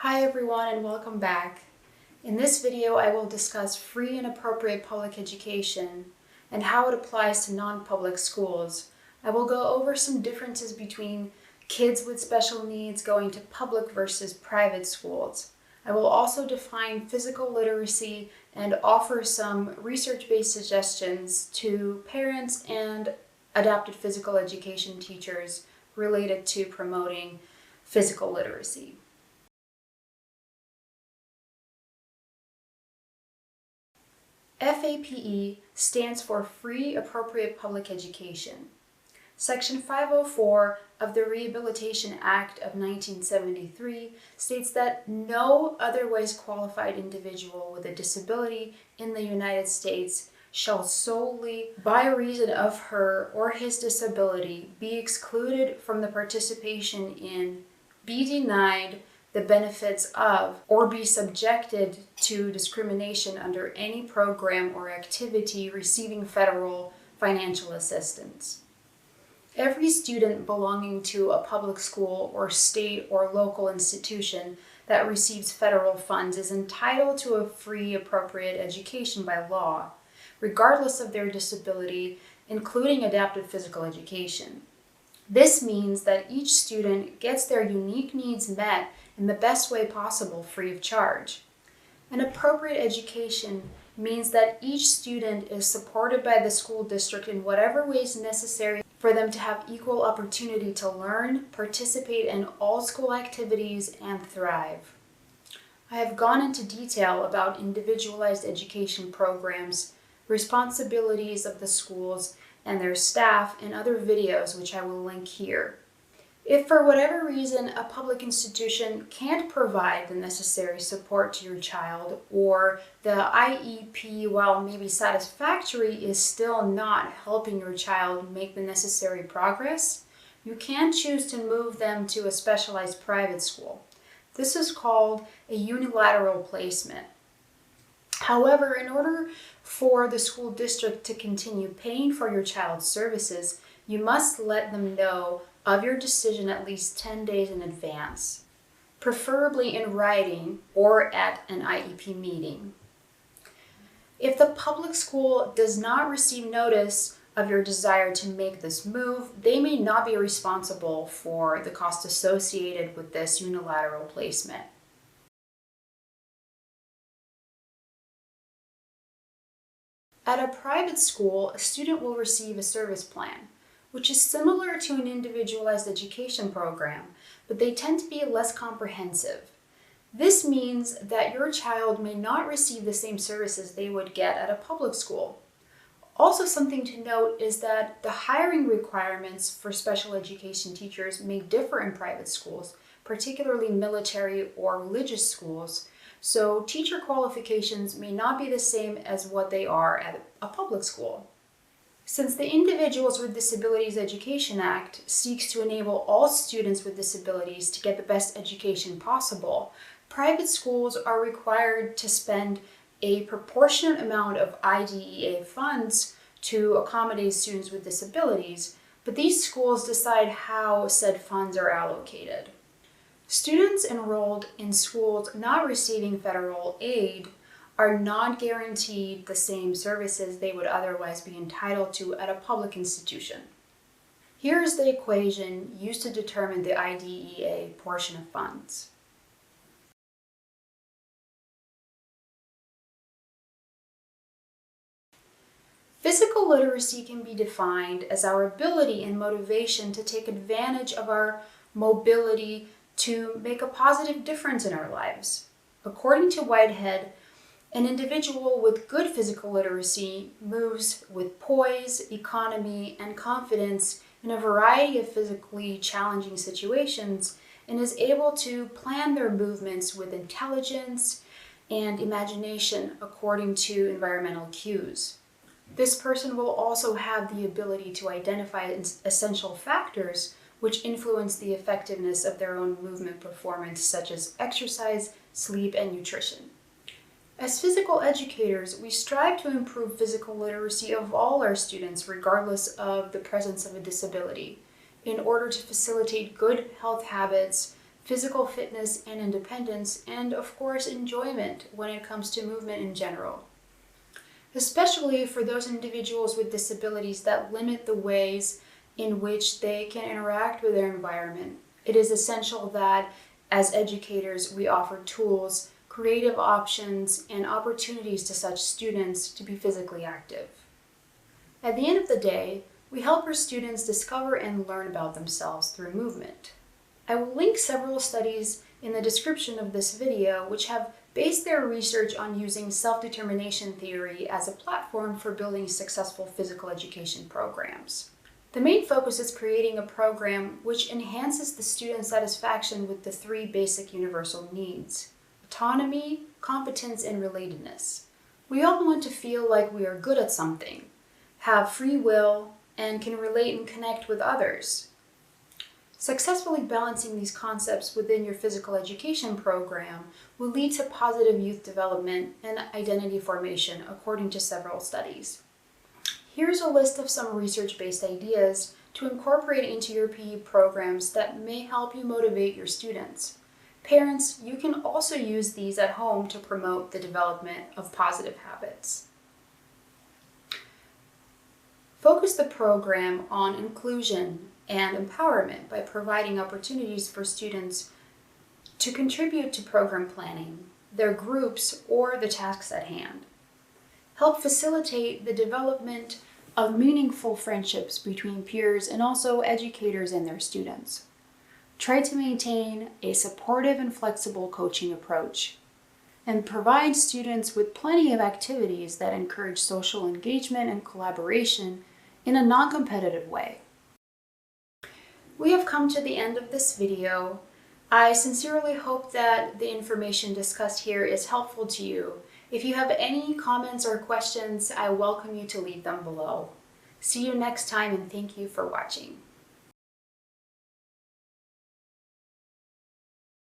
Hi everyone and welcome back. In this video I will discuss free and appropriate public education and how it applies to non-public schools. I will go over some differences between kids with special needs going to public versus private schools. I will also define physical literacy and offer some research-based suggestions to parents and adapted physical education teachers related to promoting physical literacy. FAPE stands for Free Appropriate Public Education. Section 504 of the Rehabilitation Act of 1973 states that no otherwise qualified individual with a disability in the United States shall solely, by reason of her or his disability, be excluded from the participation in, be denied the benefits of, or be subjected to discrimination under any program or activity receiving federal financial assistance. Every student belonging to a public school or state or local institution that receives federal funds is entitled to a free, appropriate education by law, regardless of their disability, including adapted physical education. This means that each student gets their unique needs met in the best way possible, free of charge. An appropriate education means that each student is supported by the school district in whatever ways necessary for them to have equal opportunity to learn, participate in all school activities, and thrive. I have gone into detail about individualized education programs, responsibilities of the schools, and their staff in other videos which I will link here. If for whatever reason a public institution can't provide the necessary support to your child, or the IEP, while maybe satisfactory, is still not helping your child make the necessary progress, you can choose to move them to a specialized private school. This is called a unilateral placement. However, in order for the school district to continue paying for your child's services, you must let them know of your decision at least 10 days in advance, preferably in writing or at an IEP meeting. If the public school does not receive notice of your desire to make this move, they may not be responsible for the cost associated with this unilateral placement. At a private school, a student will receive a service plan, which is similar to an individualized education program, but they tend to be less comprehensive. This means that your child may not receive the same services they would get at a public school. Also, something to note is that the hiring requirements for special education teachers may differ in private schools, particularly military or religious schools, so teacher qualifications may not be the same as what they are at a public school. Since the Individuals with Disabilities Education Act seeks to enable all students with disabilities to get the best education possible, private schools are required to spend a proportionate amount of IDEA funds to accommodate students with disabilities, but these schools decide how said funds are allocated. Students enrolled in schools not receiving federal aid are not guaranteed the same services they would otherwise be entitled to at a public institution. Here is the equation used to determine the IDEA portion of funds. Physical literacy can be defined as our ability and motivation to take advantage of our mobility to make a positive difference in our lives. According to Whitehead, an individual with good physical literacy moves with poise, economy, and confidence in a variety of physically challenging situations and is able to plan their movements with intelligence and imagination according to environmental cues. This person will also have the ability to identify essential factors which influence the effectiveness of their own movement performance, such as exercise, sleep, and nutrition. As physical educators, we strive to improve physical literacy of all our students, regardless of the presence of a disability, in order to facilitate good health habits physical fitness and independence, and of course enjoyment when it comes to movement in general. Especially for those individuals with disabilities that limit the ways in which they can interact with their environment, it is essential that as educators we offer tools, creative options, and opportunities to such students to be physically active. At the end of the day, we help our students discover and learn about themselves through movement. I will link several studies in the description of this video which have based their research on using self-determination theory as a platform for building successful physical education programs. The main focus is creating a program which enhances the student satisfaction with the three basic universal needs: autonomy, competence, and relatedness. We all want to feel like we are good at something, have free will, and can relate and connect with others. Successfully balancing these concepts within your physical education program will lead to positive youth development and identity formation, according to several studies. Here's a list of some research-based ideas to incorporate into your PE programs that may help you motivate your students. Parents, you can also use these at home to promote the development of positive habits. Focus the program on inclusion and empowerment by providing opportunities for students to contribute to program planning, their groups, or the tasks at hand. Help facilitate the development of meaningful friendships between peers and also educators and their students. Try to maintain a supportive and flexible coaching approach, and provide students with plenty of activities that encourage social engagement and collaboration in a non-competitive way. We have come to the end of this video. I sincerely hope that the information discussed here is helpful to you. If you have any comments or questions, I welcome you to leave them below. See you next time, and thank you for watching.